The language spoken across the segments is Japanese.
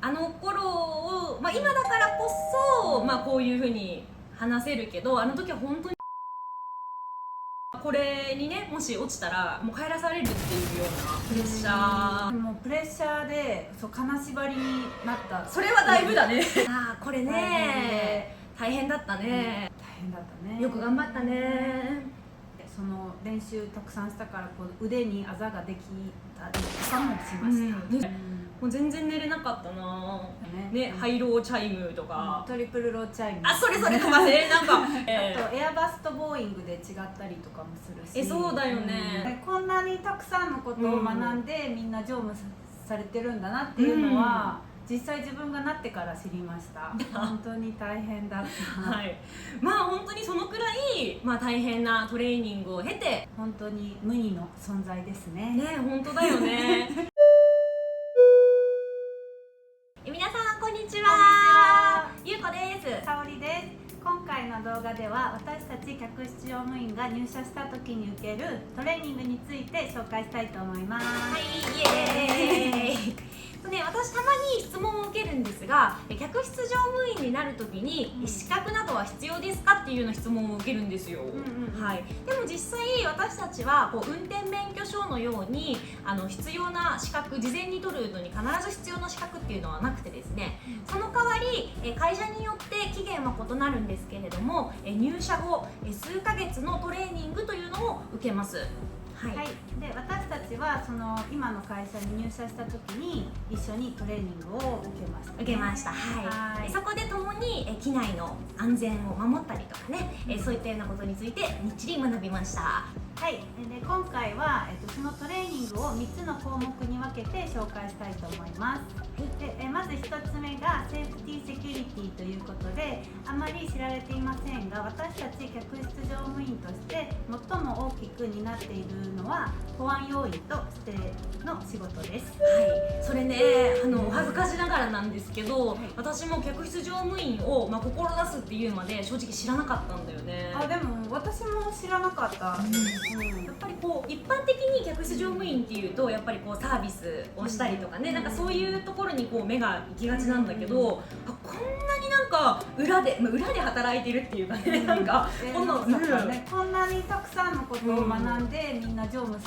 あの頃を、今だからこそ、こういう風に話せるけど、あの時は本当にこれにね、もし落ちたらもう帰らされるっていうようなプレッシャー。もうプレッシャーで金縛りになった。それはだいぶだね。ああ、これね大変だったね、大変だったね。よく頑張ったね。その練習たくさんしたからこう腕にあざができたりとかもしました。もう全然寝れなかったなね、ハイローチャイムとか、トリプルローチャイム、あ、それとかね、なんかあとエアバスとボーイングで違ったりとかもするし、そうだよね、こんなにたくさんのことを学んでみんな乗務されてるんだなっていうのは、実際自分がなってから知りました。本当に大変だった。はい、本当にそのくらい、大変なトレーニングを経て、本当に無二の存在ですね。ね、本当だよね。皆さんこんにちは。ゆうこです。さおりです。今回の動画では私たち客室乗務員が入社した時に受けるトレーニングについて紹介したいと思います。はい、イエーイ。私たまに質問を受けるんですが、客室乗務員になるときに資格などは必要ですかっていうような質問を受けるんですよ。はい。でも実際私たちは運転免許証のように必要な資格、事前に取るのに必ず必要な資格っていうのはなくてですね、その代わり会社によって期限は異なるんですけれども、入社後数ヶ月のトレーニングというのを受けます。はい、で私たちはその今の会社に入社した時に一緒にトレーニングを受けました、ね。受けました。はい。そこで共に機内の安全を守ったりとかね、そういったようなことについてみっちり学びました。はい。で今回はそのトレーニングを3つの項目に分けて紹介したいと思います。でまず1つ目がセーフティーセキュリティということで、あまり知られていませんが、私たち客室乗務員として最も大きく担っているのは保安要員と指定の仕事です。はい。それね、お恥ずかしながらなんですけど、私も客室乗務員を志すっていうまで正直知らなかったんだよね。でも私も知らなかった。やっぱり一般的に客室乗務員っていうとやっぱりサービスをしたりとかね、なんかそういうところに目が行きがちなんだけど、こんなになんか裏で働いてるっていうかね、なんかこんなにたくさんのことを学んでみんな乗務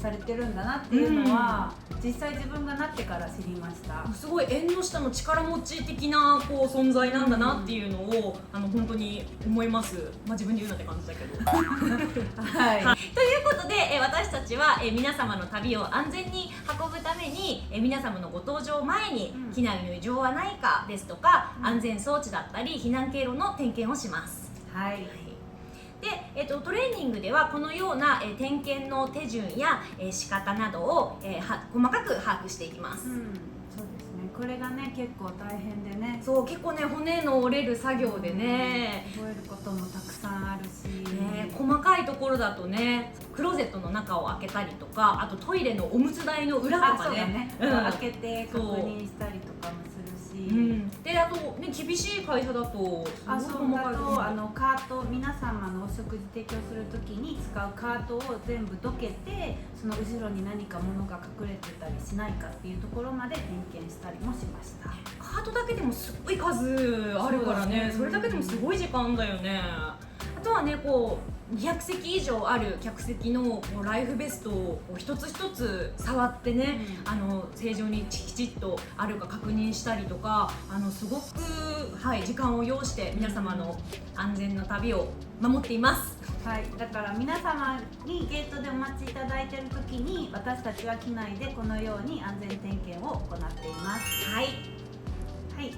されてるんだなっていうのは、実際自分がなってから知りました。すごい縁の下の力持ち的な存在なんだなっていうのを本当に思います。自分で言うなって感じだけど。はい。ということで私たちは皆様の旅を安全に運ぶために皆様のご搭乗前に機内の異常はないかですとか、安全装置だったり避難経路の点検をします。はい。でトレーニングではこのような点検の手順や仕方などを細かく把握していきます。そうですね。これがね結構大変でね。そう結構ね、骨の折れる作業でね、覚えることもたくさんあるし、細かいところだとね、クローゼットの中を開けたりとか、あとトイレのおむつ台の裏とかね、開けて確認したりとかもするし、であとね、厳しい会社だとカート、皆様のお食事提供するときに使うカートを全部どけて、その後ろに何か物が隠れてたりしないかっていうところまで点検したりもしました。カートだけでもすっごい数あるからね、それだけでもすごい時間だよね。あとはね、200席以上ある客席のライフベストを一つ一つ触ってね、正常にきちっとあるか確認したりとか、すごく、時間を要して皆様の安全な旅を守っています。はい、だから皆様にゲートでお待ちいただいている時に、私たちは機内でこのように安全点検を行っています。はい。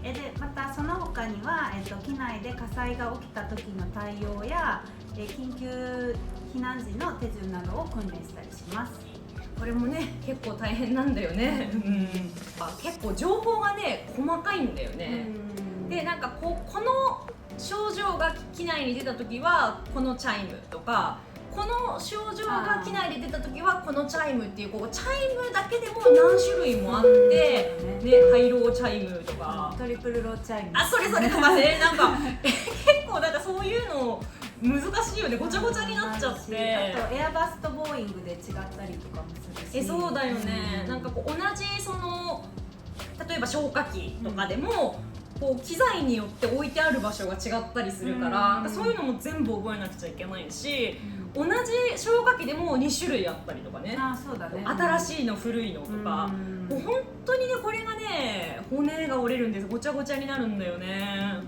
でまたその他には、機内で火災が起きた時の対応や、緊急避難時の手順などを訓練したりします。これもね結構大変なんだよね。結構情報がね細かいんだよね。でなんかこの症状が機内に出た時はこのチャイムとか、この症状が機内で出た時はこのチャイムっていうチャイムだけでも何種類もあって、ハイローチャイムとかトリプルローチャイム、それとかね、なんか結構なんかそういうの難しいよね、ごちゃごちゃになっちゃって。あとエアバスとボーイングで違ったりとかもするし。そうだよね。なんか同じ例えば消火器とかでも、こう機材によって置いてある場所が違ったりするから、そういうのも全部覚えなくちゃいけないし、同じ消火器でも2種類あったりとかね、そうだね、新しいの古いのとか、もう本当にねこれがね骨が折れるんです。ごちゃごちゃになるんだよね。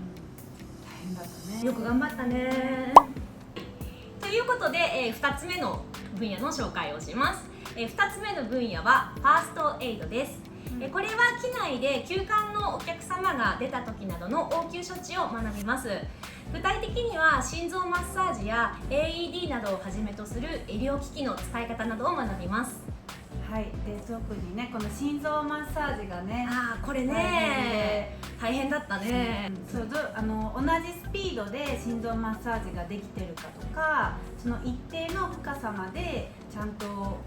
大変だったね。よく頑張ったね。ということで、2つ目の分野の紹介をします。2つ目の分野はファーストエイドです。これは機内で急患のお客様が出た時などの応急処置を学びます。具体的には心臓マッサージや AED などをはじめとする医療機器の使い方などを学びます。はい、で特にねこの心臓マッサージがね、これね大変だったね。同じスピードで心臓マッサージができてるかとか、その一定の深さまでちゃんと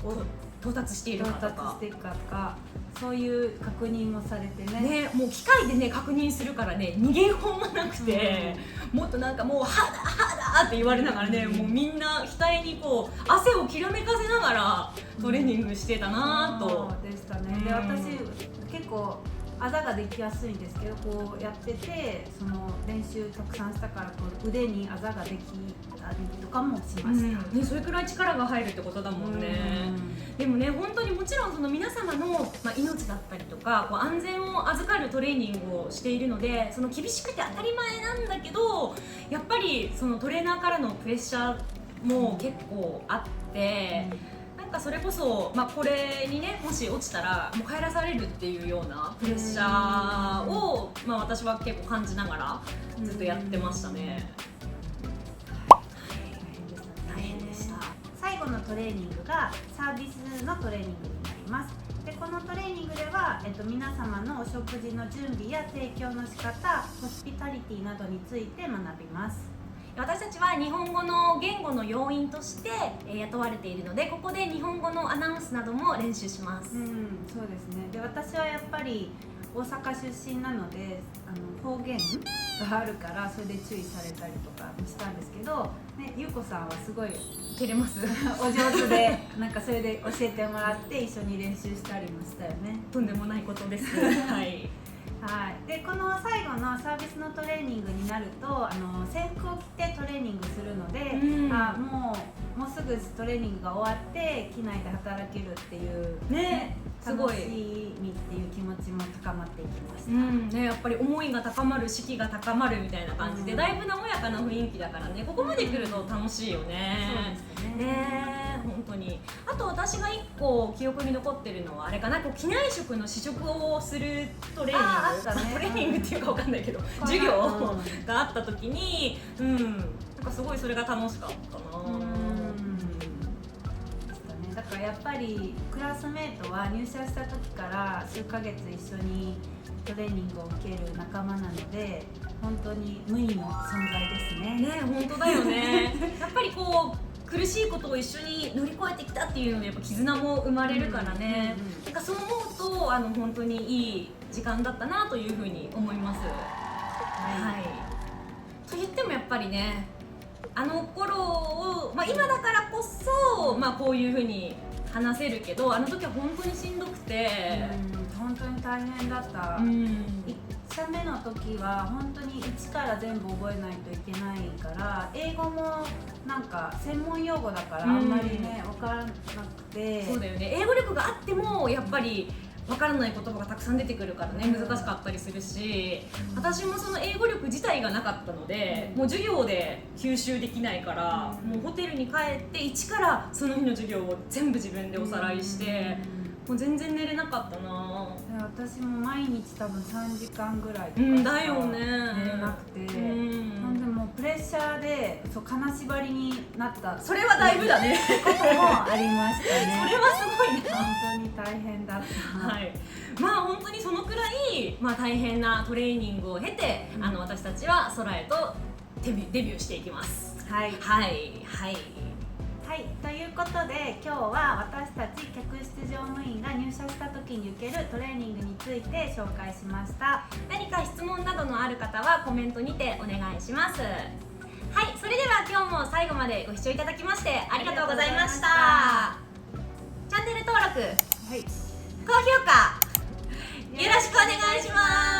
到達しているかとか、そういう確認もされてね。もう機械でね確認するからね、逃げようがなくて、もっとなんかもう歯だって言われながらね、もうみんな額にこう汗をきらめかせながらトレーニングしてたなと。でしたね。で私結構あざができやすいんですけど、こうやっててその練習たくさんしたからこう腕にあざができたりとかもしました、それくらい力が入るってことだもんね。でもね本当にもちろんその皆様の、命だったりとかこう安全を預かるトレーニングをしているので、その厳しくて当たり前なんだけど、やっぱりそのトレーナーからのプレッシャーも結構あって、なんかそれこそ、これにねもし落ちたらもう帰らされるっていうようなプレッシャーを、私は結構感じながらずっとやってましたね。大変でした。最後のトレーニングがサービスのトレーニングになります。でこのトレーニングでは、皆様のお食事の準備や提供の仕方、ホスピタリティなどについて学びます。私たちは日本語の言語の要員として雇われているので、ここで日本語のアナウンスなども練習します。そうですね。で私はやっぱり大阪出身なので方言があるからそれで注意されたりとかしたんですけど、ゆうこさんはすごい照れますお上手でなんかそれで教えてもらって一緒に練習したりもしたよね。とんでもないことですはいでこの最後のサービスのトレーニングになると制服を着てトレーニングするので、もうすぐトレーニングが終わって機内で働けるっていうすごい楽しみっていう気持ちも高まっていきました。やっぱり思いが高まる、士気が高まるみたいな感じで、だいぶ和やかな雰囲気だからね、ここまで来ると楽しいよね。そうですね。本当に。あと私が1個記憶に残ってるのはあれかな、こう機内食の試食をするトレーニング、トレーニングっていうかわかんないけど、授業があった時に、なんかすごいそれが楽しかったな。だからやっぱりクラスメートは入社した時から数ヶ月一緒にトレーニングを受ける仲間なので、本当に無二の存在ですね。本当だよねやっぱりこう苦しいことを一緒に乗り越えてきたっていうのでやっぱ絆も生まれるからね、なんかそう思うと本当にいい時間だったなというふうに思います。と言ってもやっぱりね、あの頃を、今だからこそ、こういうふうに話せるけど、あの時は本当にしんどくて、本当に大変だった。1社目の時は本当に一から全部覚えないといけないから、英語もなんか専門用語だからあんまりね分からなくて。そうだよね。英語力があってもやっぱり分からない言葉がたくさん出てくるからね、難しかったりするし、私もその英語力自体がなかったので、もう授業で吸収できないから、もうホテルに帰って一からその日の授業を全部自分でおさらいして、もう全然寝れなかったな。私も毎日多分3時間ぐらいとかだよね、寝れなくて、なんでもうプレッシャーで金縛りになった。それはだいぶだねこともありましたね。それはすごいな。本当に大変だった。本当にそのくらい、大変なトレーニングを経て、私たちは空へとデビューしていきます。ということで今日は私たち客室乗務員が入社した時に受けるトレーニングについて紹介しました。何か質問などのある方はコメントにてお願いします。それでは今日も最後までご視聴いただきましてありがとうございました。チャンネル登録、高評価よろしくお願いします。